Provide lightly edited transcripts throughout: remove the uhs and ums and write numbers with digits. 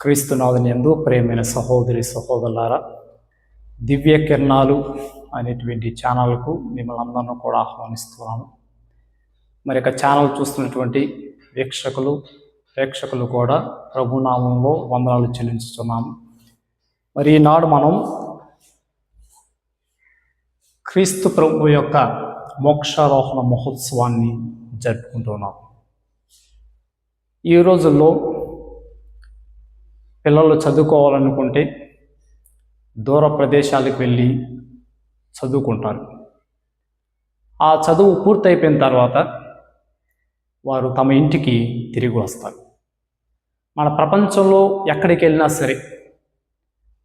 క్రీస్తునాథుని యందు ప్రియమైన సహోదరి సహోదరులారా, దివ్య కిరణాలు అనేటువంటి ఛానల్కు మిమ్మల్ని అందరినీ కూడా ఆహ్వానిస్తున్నాను. మరి యొక్క ఛానల్ చూస్తున్నటువంటి ప్రేక్షకులు కూడా ప్రభునామంలో వందనాలు చెల్లించుతున్నాము. మరి ఈనాడు మనం క్రీస్తు ప్రభు యొక్క మోక్షారోహణ మహోత్సవాన్ని జరుపుకుంటున్నాం. ఈ రోజుల్లో పిల్లలు చదువుకోవాలనుకుంటే దూర ప్రదేశాలకు వెళ్ళి చదువుకుంటారు. ఆ చదువు పూర్తయిపోయిన తర్వాత వారు తమ ఇంటికి తిరిగి వస్తారు. మన ప్రపంచంలో ఎక్కడికి వెళ్ళినా సరే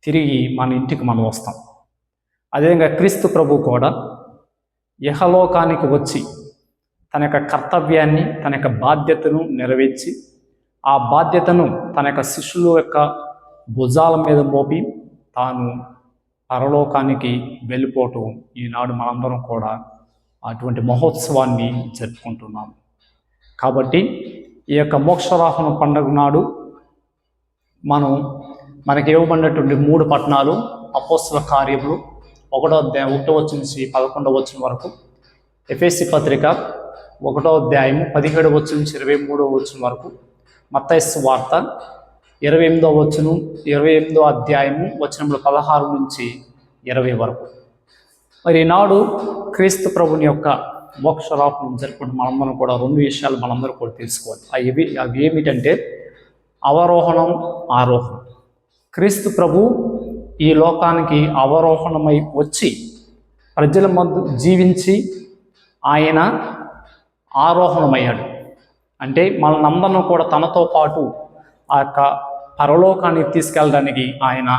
తిరిగి మన ఇంటికి మనం వస్తాం. అదేవిధంగా క్రీస్తు ప్రభు కూడా ఇహలోకానికి వచ్చి తన యొక్క కర్తవ్యాన్ని, తన యొక్క బాధ్యతను నెరవేర్చి ఆ బాధ్యతను తన యొక్క శిష్యుల యొక్క భుజాల మీద మోపి తాను పరలోకానికి వెళ్ళిపోవటం ఈనాడు మనందరం కూడా అటువంటి మహోత్సవాన్ని జరుపుకుంటున్నాం. కాబట్టి ఈ యొక్క మోక్షారోహణ పండుగ నాడు మనకి ఇవ్వబడినటువంటి 3 పట్టణాలు అపోస్తల కార్యములు 1వ అధ్యాయం 1వ నుంచి 11వ వచనం వరకు, ఎఫెసీ పత్రిక 1వ అధ్యాయం 17వ వచనం నుంచి 23వ వచనం వరకు, మత్తయి సువార్త 28వ వచనం 28వ అధ్యాయము వచనములు 16 నుంచి 20 వరకు. మరి ఈనాడు క్రీస్తు ప్రభుని యొక్క మోక్షారోహణం జరుపుకుంటే మనందరం కూడా 2 విషయాలు మనందరూ కూడా తెలుసుకోవాలి. అవి ఏమిటంటే అవరోహణం, ఆరోహణం. క్రీస్తు ప్రభు ఈ లోకానికి అవరోహణమై వచ్చి ప్రజల మధ్య జీవించి ఆయన ఆరోహణమయ్యాడు. అంటే మనందరం కూడా తనతో పాటు ఆ యొక్క పరలోకానికి తీసుకెళ్ళడానికి ఆయన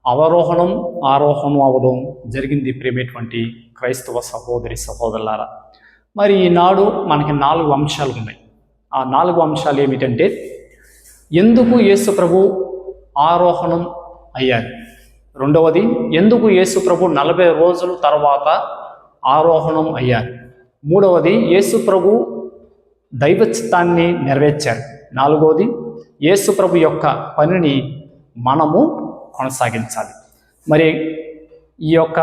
అవరోహణం, ఆరోహణం అవ్వడం జరిగింది. ప్రియమైనటువంటి క్రైస్తవ సహోదరి సహోదరులారా, మరి ఈనాడు మనకి 4 అంశాలు ఉన్నాయి. ఆ 4 అంశాలు ఏమిటంటే, ఎందుకు యేసు ప్రభు ఆరోహణం అయ్యారు, రెండవది ఎందుకు యేసు ప్రభు 40 రోజుల తర్వాత ఆరోహణం అయ్యారు, మూడవది యేసు ప్రభు దైవ చిత్తాన్ని నెరవేర్చారు, నాలుగవది యేసు ప్రభు యొక్క పనిని మనము కొనసాగించాలి. మరి ఈ యొక్క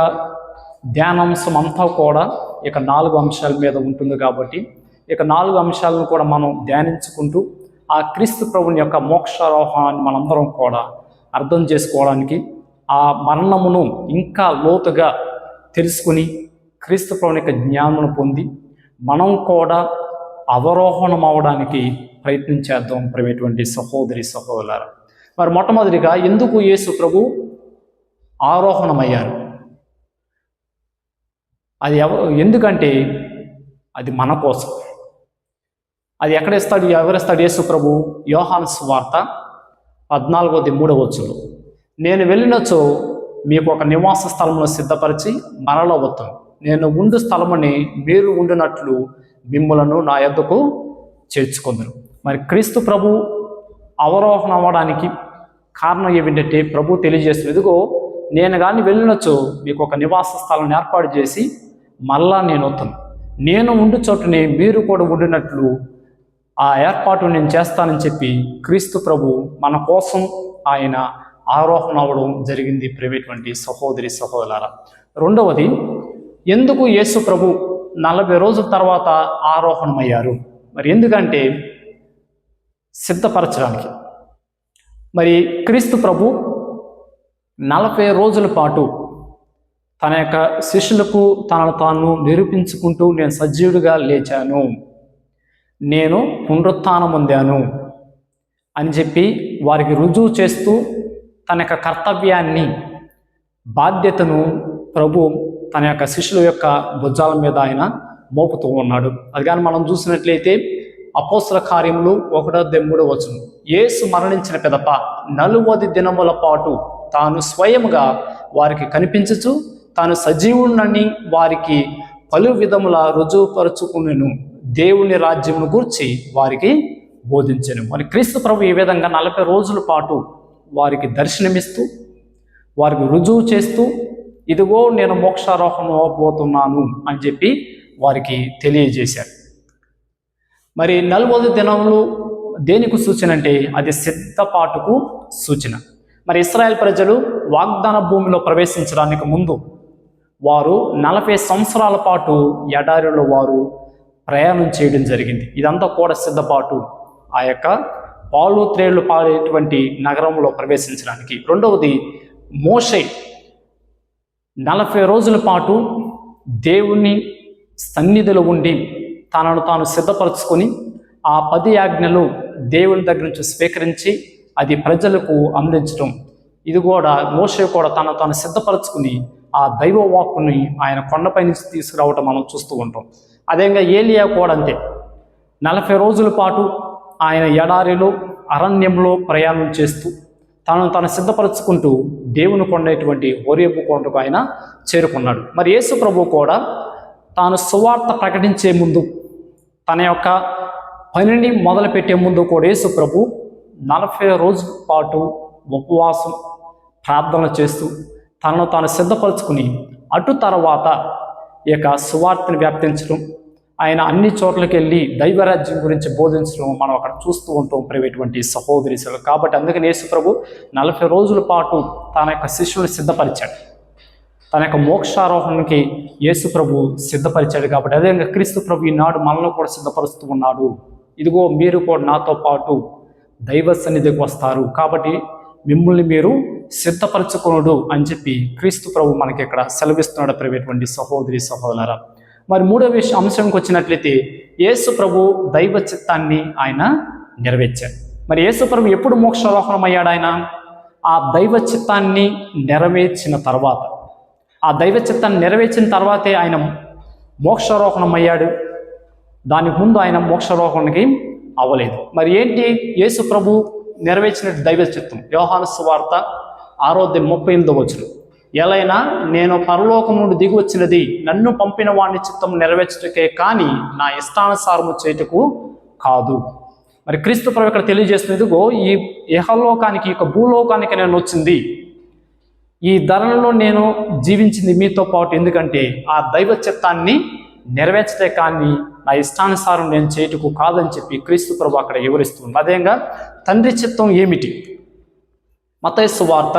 ధ్యానాంశం అంతా కూడా ఇక 4 అంశాల మీద ఉంటుంది. కాబట్టి ఇక 4 అంశాలను కూడా మనం ధ్యానించుకుంటూ ఆ క్రీస్తు ప్రభుని యొక్క మోక్షారోహణాన్ని మనందరం కూడా అర్థం చేసుకోవడానికి, ఆ మరణమును ఇంకా లోతుగా తెలుసుకుని క్రీస్తు ప్రభుని యొక్క జ్ఞానమును పొంది మనం కూడా అవరోహణం అవడానికి ప్రయత్నం చేద్దాం. ప్రియమైనటువంటి సహోదరి సహోదరులారా, మరి మొట్టమొదటిగా ఎందుకు యేసు ప్రభు ఆరోహణమయ్యారు? అది ఎందుకంటే అది మన కోసం. అది ఎవరిస్తాడు యేసు ప్రభు? యోహాను సువార్త 14:3 వచనం, నేను వెళ్ళినచో మీకు ఒక నివాస స్థలమును సిద్ధపరిచి మరల వస్తాను, నేను ఉండు స్థలముని మీరు ఉండినట్లు మిమ్ములను నా యొద్దకు చేర్చుకుందరు. మరి క్రీస్తు ప్రభు అవరోహణ అవ్వడానికి కారణం ఏమిటంటే, ప్రభు తెలియజేస్తుంది, ఇదిగో నేను కానీ వెళ్ళినచో మీకు ఒక నివాస స్థలాన్ని ఏర్పాటు చేసి మళ్ళా నేను వస్తాను, నేను ఉండు చోటుని మీరు కూడా ఉండినట్లు ఆ ఏర్పాటు నేను చేస్తానని చెప్పి క్రీస్తు ప్రభు మన కోసం ఆయన ఆరోహణ అవ్వడం జరిగింది. ప్రియమైనటువంటి సహోదరి సహోదరులారా, రెండవది ఎందుకు యేసు ప్రభు 40 రోజుల తర్వాత ఆరోహణమయ్యారు? మరి ఎందుకంటే సిద్ధపరచడానికి. మరి క్రీస్తు ప్రభు 40 రోజుల పాటు తన యొక్క శిష్యులకు తనను తాను నిరూపించుకుంటూ, నేను సజీవుడిగా లేచాను, నేను పునరుత్థానం పొందాను అని చెప్పి వారికి రుజువు చేస్తూ తన యొక్క కర్తవ్యాన్ని, బాధ్యతను ప్రభు తన యొక్క శిష్యుల యొక్క భుజాల మీద ఆయన మోపుతూ ఉన్నాడు. అది కానీ మనం చూసినట్లయితే అపోస్తల కార్యములు 1:3 వచనం, యేసు మరణించిన పిదప 40 దినముల పాటు తాను స్వయముగా వారికి కనిపించుచు తాను సజీవునని వారికి పలు విధముల రుజువుపరుచుకునేను, దేవుని రాజ్యమును గూర్చి వారికి బోధించెను. మరి క్రీస్తు ప్రభు ఈ విధంగా 40 రోజుల పాటు వారికి దర్శనమిస్తూ, వారికి రుజువు చేస్తూ, ఇదిగో నేను మోక్షారోహణం అవ్వబోతున్నాను అని చెప్పి వారికి తెలియజేశారు. మరి 40 దినములు దేనికి సూచన అంటే అది సిద్ధపాటుకు సూచన. మరి ఇశ్రాయేల్ ప్రజలు వాగ్దాన భూమిలో ప్రవేశించడానికి ముందు వారు 40 సంవత్సరాల పాటు ఎడారిలో వారు ప్రయాణం చేయడం జరిగింది. ఇదంతా కూడా సిద్ధపాటు ఆ యొక్క పాలు త్రేళ్లు పాడేటువంటి నగరంలో ప్రవేశించడానికి. రెండవది, మోషే 40 రోజుల పాటు దేవుని సన్నిధిలో ఉండి తనను తాను సిద్ధపరచుకొని ఆ 10 ఆజ్ఞలు దేవుని దగ్గర నుంచి స్వీకరించి అది ప్రజలకు అందించడం. ఇది కూడా మోషే కూడా తనను తాను సిద్ధపరచుకుని ఆ దైవ వాక్కుని ఆయన కొండపై నుంచి తీసుకురావటం మనం చూస్తూ ఉంటాం. అదేవిధంగా ఏలియా కూడా అంతే. 40 రోజుల పాటు ఆయన ఎడారిలో అరణ్యంలో ప్రయాణం చేస్తూ తనను తాను సిద్ధపరచుకుంటూ దేవుని కొండైనటువంటి హోరేబు కొండకు ఆయన చేరుకున్నాడు. మరి యేసు ప్రభు కూడా తాను సువార్త ప్రకటించే ముందు, తన యొక్క పనిని మొదలుపెట్టే ముందు కూడా యేసు ప్రభు 40 రోజుల పాటు ఉపవాసం ప్రార్థన చేస్తూ తనను తాను సిద్ధపరచుకుని అటు తర్వాత ఈ యొక్క సువార్తని వ్యాప్తించడం, ఆయన అన్ని చోట్లకి వెళ్ళి దైవరాజ్యం గురించి బోధించడం మనం అక్కడ చూస్తూ ఉంటాం ప్రైవేటువంటి సహోదరిశలు. కాబట్టి అందుకని యేసు ప్రభు 40 రోజుల పాటు తన యొక్క శిష్యుని సిద్ధపరిచాడు. తన యొక్క మోక్షారోహణకి యేసు ప్రభు సిద్ధపరిచాడు. కాబట్టి అదేవిధంగా క్రీస్తు ప్రభు ఈనాడు మనలో కూడా సిద్ధపరుస్తూ ఉన్నాడు. ఇదిగో మీరు కూడా నాతో పాటు దైవ సన్నిధికి వస్తారు, కాబట్టి మిమ్మల్ని మీరు సిద్ధపరచుకునుడు అని చెప్పి క్రీస్తు ప్రభు మనకి ఇక్కడ సెలవిస్తున్నాడు ప్రైవేటువంటి సహోదరి సహోదరులారా. మరి మూడవ అంశంకి వచ్చినట్లయితే యేసు ప్రభు దైవ చిత్తాన్ని ఆయన నెరవేర్చాడు. మరి యేసు ప్రభు ఎప్పుడు మోక్షారోహణం అయ్యాడు? ఆయన ఆ దైవ చిత్తాన్ని నెరవేర్చిన తర్వాత, ఆ దైవ చిత్తాన్ని నెరవేర్చిన తర్వాతే ఆయన మోక్షారోహణం అయ్యాడు. దానికి ముందు ఆయన మోక్షారోహణకి అవ్వలేదు. మరి ఏంటి యేసు ప్రభు నెరవేర్చిన దైవ చిత్తం? యోహాను సువార్త 6:38 ఎలైనా నేను పరలోకం నుండి దిగి వచ్చినది నన్ను పంపిన వాడిని చిత్తం నెరవేర్చుటకే కానీ నా ఇష్టానుసారము చేయుటకు కాదు. మరి క్రీస్తు ప్రభు ఇక్కడ తెలియజేస్తున్నదిగో ఈ ఇహలోకానికి, ఇక భూలోకానికి నేను వచ్చింది, ఈ ధరలలో నేను జీవించింది మీతో పాటు, ఎందుకంటే ఆ దైవ చిత్తాన్ని నెరవేర్చటే కానీ నా ఇష్టానుసారం నేను చేయుటకు కాదని చెప్పి క్రీస్తు ప్రభు అక్కడ వివరిస్తుంది. అదేవిధంగా తండ్రి చిత్తం ఏమిటి? మత్తయి సువార్త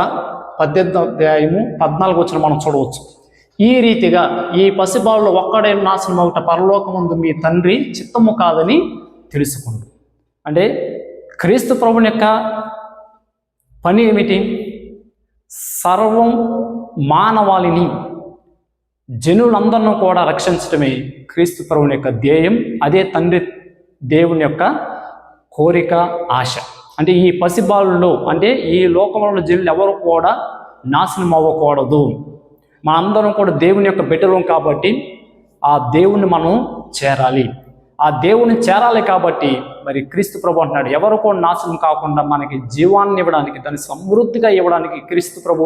18:14 మనం చూడవచ్చు. ఈ రీతిగా ఈ పసిబాలులో ఒక్కడే నాశనం ఒకట పరలోకమందు మీ తండ్రి చిత్తము కాదని తెలుసుకుండు. అంటే క్రీస్తు ప్రభుని యొక్క పని ఏమిటి? సర్వం మానవాళిని, జనులందరినీ కూడా రక్షించడమే క్రీస్తు ప్రభుని యొక్క ధ్యేయం. అదే తండ్రి దేవుని యొక్క కోరిక, ఆశ. అంటే ఈ పసిబాలులో, అంటే ఈ లోకంలో జనులు ఎవరు కూడా నాశనం అవ్వకూడదు. మనందరం కూడా దేవుని యొక్క బిడ్డలం కాబట్టి ఆ దేవుణ్ణి మనం చేరాలి. ఆ దేవుని చేరాలి కాబట్టి మరి క్రీస్తు ప్రభు అంటున్నాడు, ఎవరు కూడా నాశనం కాకుండా మనకి జీవాన్ని ఇవ్వడానికి, దాన్ని సమృద్ధిగా ఇవ్వడానికి క్రీస్తు ప్రభు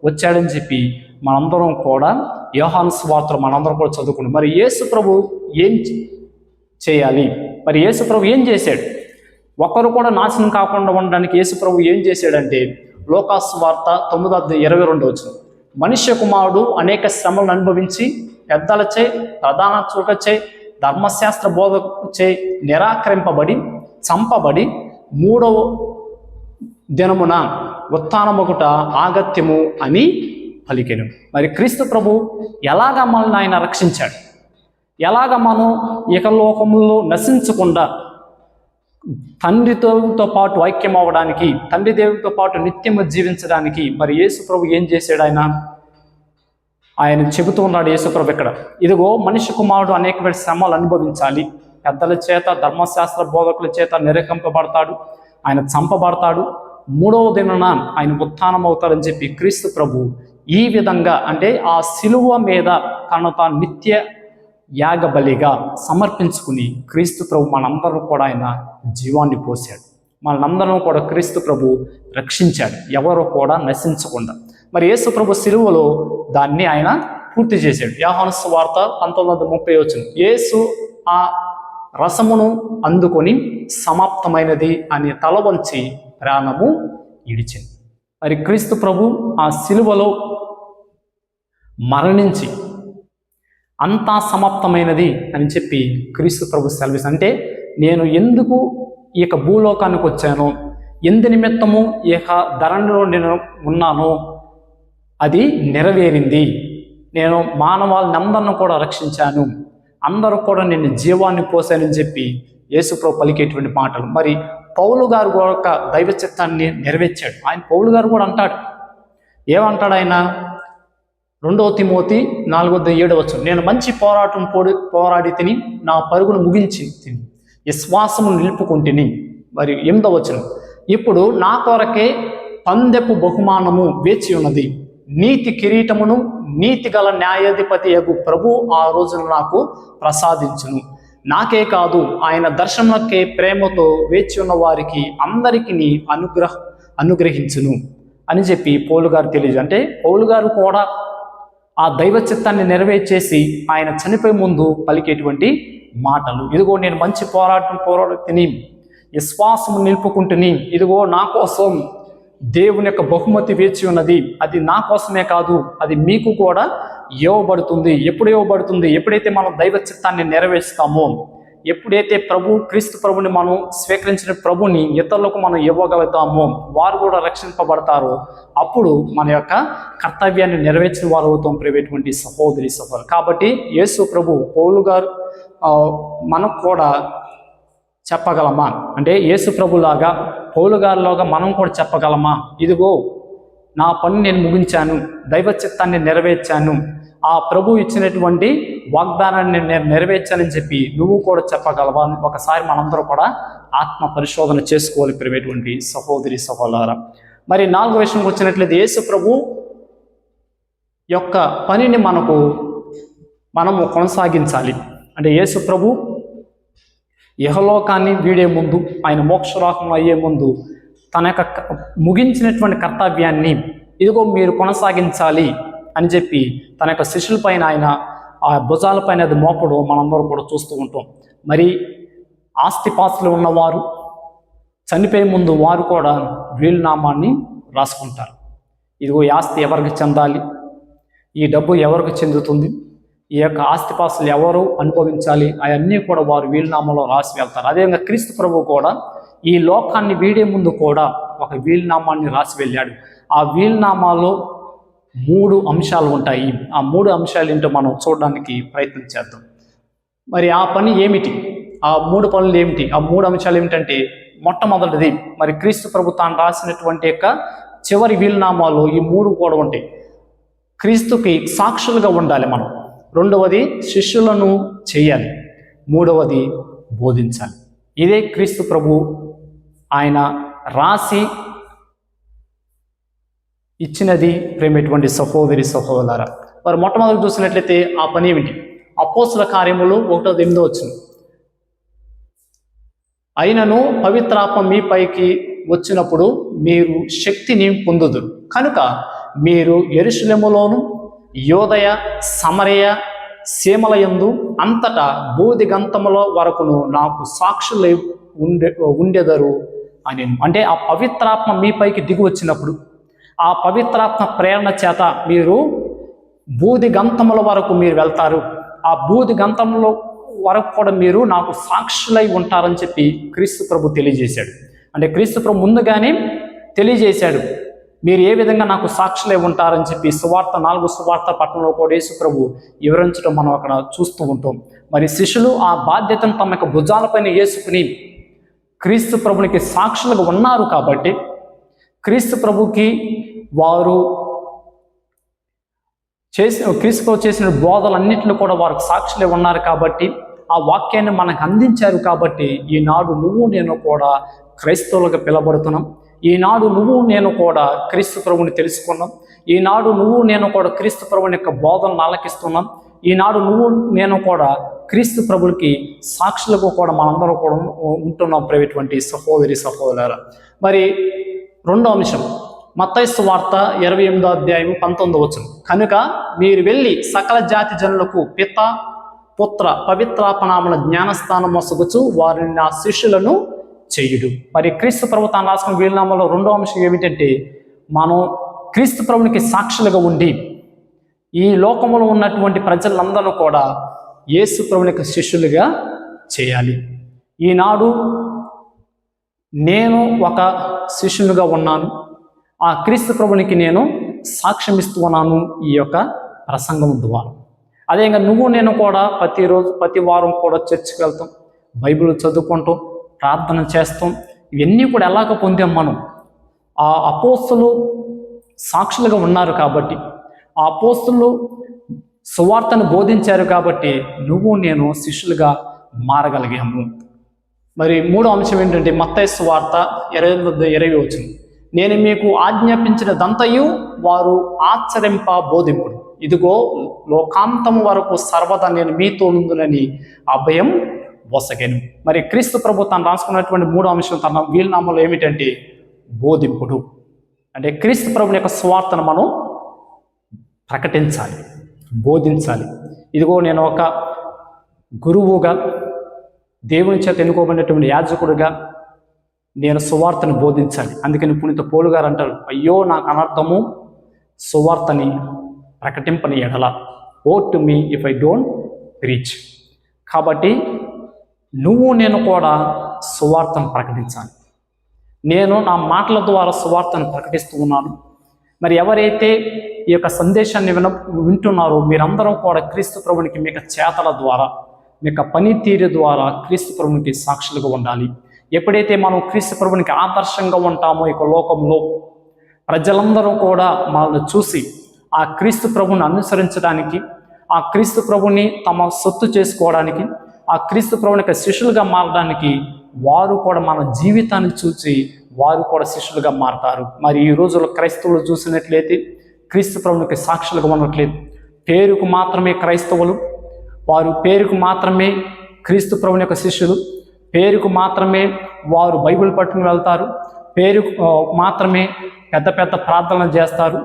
వచ్చాడని చెప్పి మనందరం కూడా యోహాను సువార్తలో మనందరం కూడా చదువుకున్నాం. మరి యేసు ప్రభు ఏం చేయాలి? మరి యేసు ప్రభు ఏం చేశాడు? ఒకరు కూడా నాశనం కాకుండా ఉండడానికి యేసు ప్రభు ఏం చేశాడంటే, లోకాసు వార్త 9:22 మనుష్య కుమారుడు అనేక శ్రమలను అనుభవించి పెద్దలచే, ప్రధాన చూటచే, ధర్మశాస్త్ర బోధకుచే నిరాకరింపబడి చంపబడి 3వ దినమున ఉత్థానమగుట ఆగత్యము అని పలికెను. మరి క్రీస్తు ప్రభు ఎలాగ మనల్ని ఆయన రక్షించాడు? ఎలాగ మనం ఇహలోకములో నశించకుండా తండ్రితో పాటు ఐక్యం అవ్వడానికి, తండ్రి దేవునితో పాటు నిత్యము జీవించడానికి మరి యేసు ప్రభు ఏం చేశాడు? ఆయన చెబుతూ ఉన్నాడు యేసు ప్రభు ఇక్కడ, ఇదిగో మనిషి కుమారుడు అనేక శ్రమలు అనుభవించాలి, పెద్దల చేత, ధర్మశాస్త్ర బోధకుల చేత నిరకంపబడతాడు, ఆయన చంపబడతాడు, 3వ దినాన ఆయన ఉత్థానం అవుతాడని చెప్పి క్రీస్తు ప్రభు ఈ విధంగా, అంటే ఆ శిలువ మీద తను తాను నిత్య యాగ బలిగా సమర్పించుకుని క్రీస్తు ప్రభు మనందరం కూడా ఆయన జీవాన్ని పోసాడు. మనందరం కూడా క్రీస్తు ప్రభు రక్షించాడు, ఎవరు కూడా నశించకుండా. మరి యేసు ప్రభు శిలువలో దాన్ని ఆయన పూర్తి చేశాడు. యోహాను సువార్త 19:30 యేసు ఆ రసమును అందుకొని సమాప్తమైనది అని తల వంచి ప్రాణము ఇడిచింది. మరి క్రీస్తు ప్రభు ఆ శిలువలో మరణించి అంతా సమాప్తమైనది అని చెప్పి క్రీస్తు ప్రభు సెలవిస్తుంది. అంటే నేను ఎందుకు ఈ యొక్క భూలోకానికి వచ్చానో, ఎందు నిమిత్తము ఈ యొక్క ధరణిలో నేను ఉన్నానో అది నెరవేరింది. నేను మానవాళ్ళని అందరిని కూడా రక్షించాను, అందరూ కూడా నేను జీవాన్ని పోసానని చెప్పి యేసుప్రభు పలికేటువంటి మాటలు. మరి పౌలు గారు ఒక దైవ చిత్తాన్ని నెరవేర్చాడు. పౌలు గారు కూడా అంటాడు, ఏమంటాడు ఆయన? 2 తిమోతి 4:7 నేను మంచి పోరాటం పోరాడి తిని నా పరుగును ముగించి తిని విశ్వాసము నిలుపుకుంటుని. మరి 8 ఇప్పుడు నా కొరకే పందెపు బహుమానము వేచి ఉన్నది, నీతి కిరీటమును నీతి గల న్యాయాధిపతి యగు ప్రభు ఆ రోజున నాకు ప్రసాదించును. నాకే కాదు, ఆయన దర్శనకే ప్రేమతో వేచి ఉన్న వారికి అందరికీ అనుగ్రహించును అని చెప్పి పౌలు గారు తెలియజేశారు. అంటే పౌలు గారు కూడా ఆ దైవ చిత్తాన్ని నెరవేర్చేసి ఆయన చనిపోయే ముందు పలికేటువంటి మాటలు. ఇదిగో నేను మంచి పోరాడి తిని విశ్వాసము నిలుపుకుంటుని, ఇదిగో నా కోసం దేవుని యొక్క బహుమతి వేచి ఉన్నది. అది నా కోసమే కాదు, అది మీకు కూడా ఇవ్వబడుతుంది. ఎప్పుడు ఇవ్వబడుతుంది? ఎప్పుడైతే మనం దైవ చిత్తాన్ని నెరవేర్స్తామో, ఎప్పుడైతే క్రీస్తు ప్రభుని మనం స్వీకరించిన ప్రభుని ఇతరులకు మనం ఇవ్వగలుగుతామో, వారు కూడా రక్షింపబడతారు. అప్పుడు మన యొక్క కర్తవ్యాన్ని నెరవేర్చిన వారు అవుతాం ప్రియమైనటువంటి సహోదరి సహోదరు. కాబట్టి యేసు ప్రభు పౌలు గారు మనకు కూడా చెప్పగలమా? అంటే యేసు ప్రభులాగా పౌలు గారిలాగా మనం కూడా చెప్పగలమా? ఇదిగో నా పని నేను ముగించాను, దైవ చిత్తాన్ని నెరవేర్చాను, ఆ ప్రభు ఇచ్చినటువంటి వాగ్దానాన్ని నేను నెరవేర్చానని చెప్పి నువ్వు కూడా చెప్పగలవా? ఒకసారి మనందరూ కూడా ఆత్మ పరిశోధన చేసుకోవాలి ప్రియమైనటువంటి సహోదరి సహోదరా. మరి 4వ విషయంకి వచ్చినట్లయితే యేసు ప్రభు యొక్క పనిని మనము కొనసాగించాలి. అంటే యేసు ప్రభు ఇహలోకాన్ని వీడే ముందు, ఆయన మోక్షలోకం అయ్యే ముందు తన యొక్క ముగించినటువంటి కర్తవ్యాన్ని ఇదిగో మీరు కొనసాగించాలి అని చెప్పి తన యొక్క శిష్యుల పైన ఆయన ఆ భుజాలపైన అది మోపడం మనందరూ కూడా చూస్తూ ఉంటాం. మరి ఆస్తిపాస్తులు ఉన్నవారు చనిపోయే ముందు వారు కూడా వీలునామాన్ని రాసుకుంటారు. ఇదిగో ఈ ఆస్తి ఎవరికి చెందాలి, ఈ డబ్బు ఎవరికి చెందుతుంది, ఈ యొక్క ఆస్తిపాస్తులు ఎవరు అనుభవించాలి, అవన్నీ కూడా వారు వీలునామాలో రాసి వెళ్తారు. అదేవిధంగా క్రీస్తు ప్రభువు కూడా ఈ లోకాన్ని వీడే ముందు కూడా ఒక వీలునామాన్ని రాసి వెళ్ళాడు. ఆ వీలునామాలో 3 అంశాలు ఉంటాయి. ఆ 3 అంశాలు ఏంటో మనం చూడడానికి ప్రయత్నం చేద్దాం. మరి ఆ పని ఏమిటి? ఆ 3 పనులు ఏమిటి? ఆ 3 అంశాలు ఏమిటంటే, మొట్టమొదటిది మరి క్రీస్తు ప్రభు తాను రాసినటువంటి యొక్క చివరి వీలునామాలో ఈ 3 కూడా ఉంటాయి. క్రీస్తుకి సాక్షులుగా ఉండాలి మనం. 2వది శిష్యులను చేయాలి. 3వది బోధించాలి. ఇదే క్రీస్తు ప్రభు ఆయన రాసి ఇచ్చినది ప్రేమటువంటి సహోదరి సహోదర. మరి మొట్టమొదటి చూసినట్లయితే ఆ పని ఏమిటి? అపోస్తుల కార్యములు 1:8 అయినను పవిత్రాత్మ మీపైకి వచ్చినప్పుడు మీరు శక్తిని పొందుదురు కనుక మీరు యెరూషలేములోను యోదయ సమరయ సీమలయందు అంతటా బూదిగంతముల వరకును నాకు సాక్షులై ఉండెదరు అని. అంటే ఆ పవిత్రాత్మ మీపైకి దిగి వచ్చినప్పుడు, ఆ పవిత్రాత్మ ప్రేరణ చేత మీరు బూదిగంతముల వరకు మీరు వెళ్తారు. ఆ బూదిగంతముల వరకు కూడా మీరు నాకు సాక్షులై ఉంటారని చెప్పి క్రీస్తు ప్రభు తెలియజేశాడు. అంటే క్రీస్తు ప్రభు ముందుగానే తెలియజేశాడు, మీరు ఏ విధంగా నాకు సాక్షులై ఉంటారని చెప్పి 4 సువార్త పట్టణంలో కూడా యేసు ప్రభు వివరించడం మనం అక్కడ చూస్తూ ఉంటాం. మరి శిష్యులు ఆ బాధ్యతను తమ యొక్క భుజాలపైన వేసుకుని క్రీస్తు ప్రభునికి సాక్షులుగా ఉన్నారు. కాబట్టి క్రీస్తు ప్రభుకి వారు క్రీస్తు ప్రభు చేసిన బోధలన్నింటిలో కూడా వారికి సాక్షులే ఉన్నారు. కాబట్టి ఆ వాక్యాన్ని మనకు అందించారు. కాబట్టి ఈనాడు నువ్వు నేను కూడా క్రైస్తవులుగా పిలబడుతున్నాం. ఈనాడు నువ్వు నేను కూడా క్రీస్తు ప్రభుని తెలుసుకున్నాం. ఈనాడు నువ్వు నేను కూడా క్రీస్తు ప్రభుని యొక్క బోధనను ఆలకిస్తున్నాం. ఈనాడు నువ్వు నేను కూడా క్రీస్తు ప్రభుకి సాక్షులకు కూడా మనందరూ కూడా ఉంటున్నాం ప్రైవేటువంటి సహోదరి సహోదరుల. మరి 2వ అంశం మత్తయి సువార్త 28:19 కనుక మీరు వెళ్ళి సకల జాతి జనులకు పిత పుత్ర పవిత్రాత్మనామమున జ్ఞానస్థానం మొసగుచు వారిని నా శిష్యులను చెయ్యుడు. మరి క్రీస్తు ప్రభు తాను రాసుకున్న వీలునామాలో 2వ అంశం ఏమిటంటే, మనం క్రీస్తు ప్రభునికి సాక్షులుగా ఉండి ఈ లోకంలో ఉన్నటువంటి ప్రజలందరూ కూడా యేసు ప్రభునికి శిష్యులుగా చేయాలి. ఈనాడు నేను ఒక శిష్యునిగా ఉన్నాను, ఆ క్రీస్తు ప్రభునికి నేను సాక్ష్యం ఇస్తూ ఉన్నాను ఈ యొక్క ప్రసంగం ద్వారా. అదేవిధంగా నువ్వు నేను కూడా ప్రతిరోజు ప్రతి వారం కూడా చర్చికి వెళ్తాం, బైబిల్ చదువుకుంటాం, ప్రార్థన చేస్తాం. ఇవన్నీ కూడా ఎలాగ పొందాం మనం? ఆ అపోస్తలు సాక్షులుగా ఉన్నారు కాబట్టి, ఆ అపోస్తలు సువార్తను బోధించారు కాబట్టి నువ్వు నేను శిష్యులుగా మారగలిగాము. మరి మూడో అంశం ఏంటంటే మత్తయి సువార్త 28:20 నేను మీకు ఆజ్ఞాపించినదంతయు వారు ఆచరింప బోధింపుడు, ఇదిగో లోకాంతము వరకు సర్వదా నేను మీతో ఉందునని అభయం వసగెను. మరి క్రీస్తు ప్రభు తను రాసుకున్నటువంటి మూడో అంశం తన వీలునామాలో ఏమిటంటే బోధింపుడు. అంటే క్రీస్తు ప్రభుని యొక్క సువార్తను మనం ప్రకటించాలి, బోధించాలి. ఇదిగో నేను ఒక గురువుగా, దేవుని చేత ఎన్నుకోబడినటువంటి యాజకుడిగా నేను సువార్తను బోధించాలి. అందుకని పునీత పౌలు గారు అంటారు, అయ్యో నాకు అనర్థము సువార్తని ప్రకటింపని ఎడల, woe to me if I don't preach. కాబట్టి నువ్వు నేను కూడా సువార్తను ప్రకటించాలి. నేను నా మాటల ద్వారా సువార్తను ప్రకటిస్తూ ఉన్నాను. మరి ఎవరైతే ఈ యొక్క సందేశాన్ని వింటున్నారో మీరందరూ కూడా క్రీస్తు ప్రభునికి మీ చేతల ద్వారా, మీ పనితీరు ద్వారా క్రీస్తు ప్రభునికి సాక్షులుగా ఉండాలి. ఎప్పుడైతే మనం క్రీస్తు ప్రభునికి ఆదర్శంగా ఉంటామో ఇక లోకంలో ప్రజలందరూ కూడా మనల్ని చూసి ఆ క్రీస్తు ప్రభుని అనుసరించడానికి, ఆ క్రీస్తు ప్రభుని తమ సొత్తు చేసుకోవడానికి, ఆ క్రీస్తు ప్రభునికి శిష్యులుగా మారడానికి వారు కూడా మన జీవితాన్ని చూసి వారు కూడా శిష్యులుగా మారతారు. మరి ఈ రోజుల్లో క్రైస్తవులు చూసినట్లయితే క్రీస్తు ప్రభునికి సాక్షులుగా ఉండట్లేదు. పేరుకు మాత్రమే క్రైస్తవులు, వారు పేరుకు మాత్రమే క్రీస్తు ప్రభుని యొక్క శిష్యులు, పేరుకు మాత్రమే వారు బైబిల్ పట్టుకుని వెళ్తారు, పేరుకు మాత్రమే పెద్ద పెద్ద ప్రార్థనలు చేస్తారు,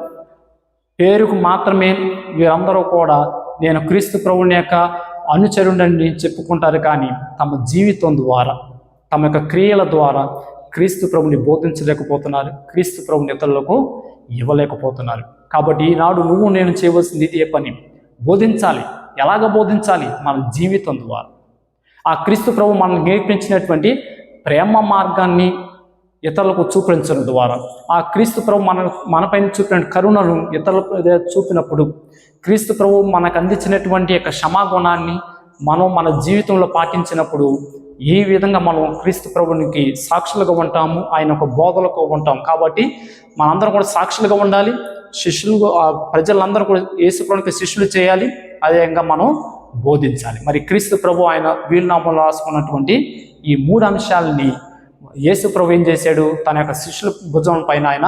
పేరుకు మాత్రమే వీరందరూ కూడా నేను క్రీస్తు ప్రభుని యొక్క అనుచరుడని చెప్పుకుంటారు. కానీ తమ జీవితం ద్వారా, తమ యొక్క క్రియల ద్వారా క్రీస్తు ప్రభుని బోధించలేకపోతున్నారు, క్రీస్తు ప్రభుని ఇతరులకు ఇవ్వలేకపోతున్నారు. కాబట్టి ఈనాడు నువ్వు నేను చేయవలసింది ఇదే పని, బోధించాలి. ఎలాగ బోధించాలి? మన జీవితం ద్వారా. ఆ క్రీస్తు ప్రభు మనకు నేర్పించినటువంటి ప్రేమ మార్గాన్ని ఇతరులకు చూపించడం ద్వారా, ఆ క్రీస్తు ప్రభు మనపైన చూపిన కరుణను ఇతరులకు చూపినప్పుడు, క్రీస్తు ప్రభు మనకు అందించినటువంటి యొక్క క్షమాగుణాన్ని మనం మన జీవితంలో పాటించినప్పుడు ఈ విధంగా మనం క్రీస్తు ప్రభునికి సాక్షులుగా ఉంటాము, ఆయన ఒక బోధలకు ఉంటాం. కాబట్టి మనందరం కూడా సాక్షులుగా ఉండాలి, శిష్యులు, ప్రజలందరూ కూడా యేసు ప్రభునికి శిష్యులు చేయాలి, అదేవిధంగా మనం బోధించాలి. మరి క్రీస్తు ప్రభు ఆయన వీలునామాలో రాసుకున్నటువంటి ఈ 3 అంశాలని యేసు ప్రభు ఏం చేశాడు? తన యొక్క శిష్యుల భుజం పైన ఆయన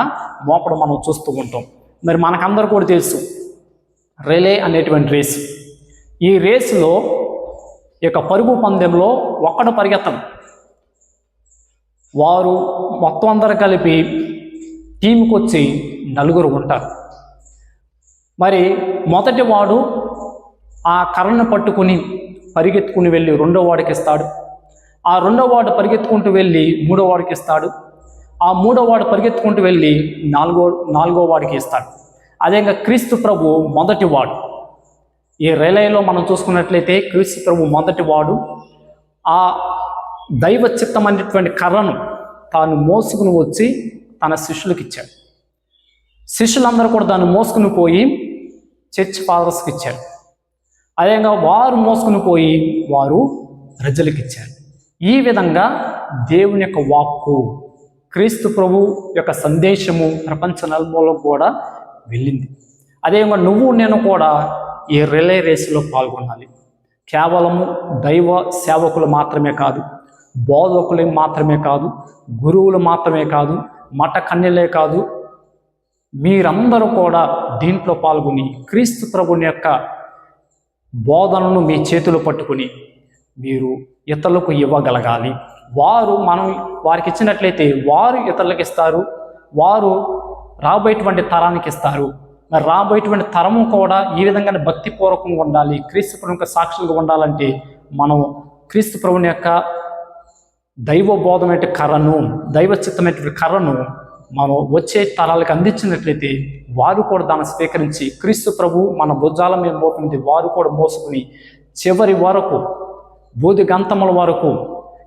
మోపడం మనం చూస్తూ ఉంటాం. మరి మనకందరూ కూడా తెలుసు రిలే అనేటువంటి రేసు. ఈ రేసులో ఈ యొక్క పరుగు పందెంలో ఒక్కడు పరిగెత్తడం, వారు మొత్తం అందరూ కలిపి టీంకి వచ్చి 4 ఉంటారు. మరి మొదటి వాడు ఆ కర్రను పట్టుకుని పరిగెత్తుకుని వెళ్ళి 2వ వాడికి ఇస్తాడు, ఆ 2వ వాడు పరిగెత్తుకుంటూ వెళ్ళి 3వ వాడికి ఇస్తాడు, ఆ 3వ వాడు పరిగెత్తుకుంటూ వెళ్ళి 4వ వాడికి ఇస్తాడు. అదేవిధంగా క్రీస్తు ప్రభు మొదటి వాడు. ఈ రిలేలో మనం చూసుకున్నట్లయితే క్రీస్తు ప్రభు మొదటి వాడు ఆ దైవ చిత్తం అనేటువంటి కర్రను తాను మోసుకుని వచ్చి తన శిష్యులకు ఇచ్చాడు. శిష్యులందరూ కూడా దాన్ని మోసుకుని పోయి చర్చ్ ఫాదర్స్కి ఇచ్చారు. అదేవిధంగా వారు మోసుకుని పోయి వారు ప్రజలకు ఇచ్చారు. ఈ విధంగా దేవుని యొక్క వాక్కు, క్రీస్తు ప్రభు యొక్క సందేశము ప్రపంచ నలుమూలలో కూడా వెళ్ళింది. అదేవిధంగా నువ్వు నేను కూడా ఈ రిలే రేసులో పాల్గొనాలి. కేవలము దైవ సేవకులు మాత్రమే కాదు, బోధకులు మాత్రమే కాదు, గురువులు మాత్రమే కాదు, మఠ కన్యలే కాదు, మీరందరూ కూడా దీంట్లో పాల్గొని క్రీస్తు ప్రభుని యొక్క బోధనను మీ చేతులు పట్టుకుని మీరు ఇతరులకు ఇవ్వగలగాలి. మనం వారికి ఇచ్చినట్లయితే వారు ఇతరులకు ఇస్తారు, వారు రాబోయేటువంటి తరానికి ఇస్తారు. మరి రాబోయేటువంటి తరము కూడా ఈ విధంగానే భక్తిపూర్వకంగా ఉండాలి, క్రీస్తు ప్రభుని సాక్షులుగా ఉండాలంటే మనం క్రీస్తు ప్రభుని యొక్క దైవ బోధమైన కర్రను, దైవ చిత్తమైనటువంటి కర్రను మనం వచ్చే తరాలకు అందించినట్లయితే వారు కూడా దాన్ని స్వీకరించి క్రీస్తు ప్రభు మన భుజాల మీద మోపింది వారు కూడా మోసుకుని చివరి వరకు బోధి గంతముల వరకు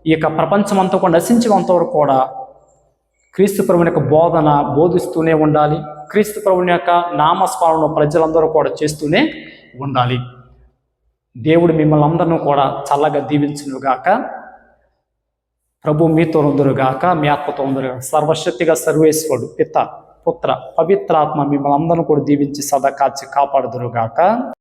ఈ యొక్క ప్రపంచం అంతా కూడా నశించేంత వరకు కూడా క్రీస్తు ప్రభుని యొక్క బోధన బోధిస్తూనే ఉండాలి. క్రీస్తు ప్రభుని యొక్క నామస్మరణ ప్రజలందరూ కూడా చేస్తూనే ఉండాలి. దేవుడు మిమ్మల్ని అందరినీ కూడా చల్లగా దీవించునుగాక. ప్రభు మీతో ఉందురుగాక, మీ ఆత్మతో ఉందురుగాక. సర్వశక్తిగా సర్వేశ్వరుడు పిత పుత్ర పవిత్రాత్మ మిమ్మల్ని అందరినీ కూడా దీవించి సదా కాచి కాపాడుదురుగాక.